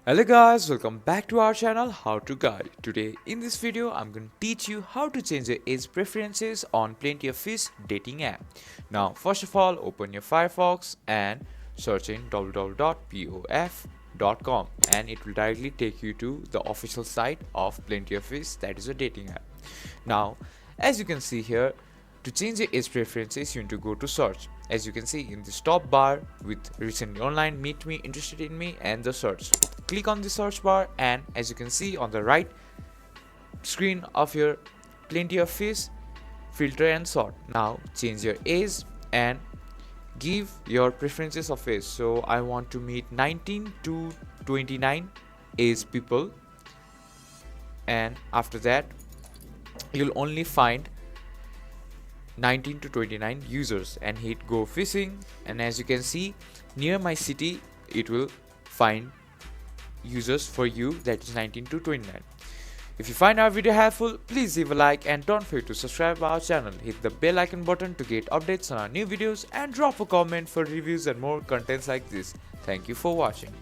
Hello guys, welcome back to our channel How to Guide. Today in this video I'm going to teach you how to change your age preferences on Plenty of Fish dating app. Now first of all, open your Firefox and search in www.pof.com and it will directly take you to the official site of Plenty of Fish, that is a dating app. Now as you can see here, to change your age preferences, you need to go to search. As you can see in this top bar with recently online, meet me, interested in me, and the search. Click on the search bar, and as you can see on the right screen of your Plenty of Fish, filter and sort. Now change your age and give your preferences of age. So I want to meet 19 to 29 age people, and after that you'll only find 19 to 29 users and hit go fishing, and as you can see near my city it will find users for you, that is 19 to 29. If you find our video helpful, please leave a like and don't forget to subscribe our channel. Hit the bell icon button to get updates on our new videos and drop a comment for reviews and more contents like this. Thank you for watching.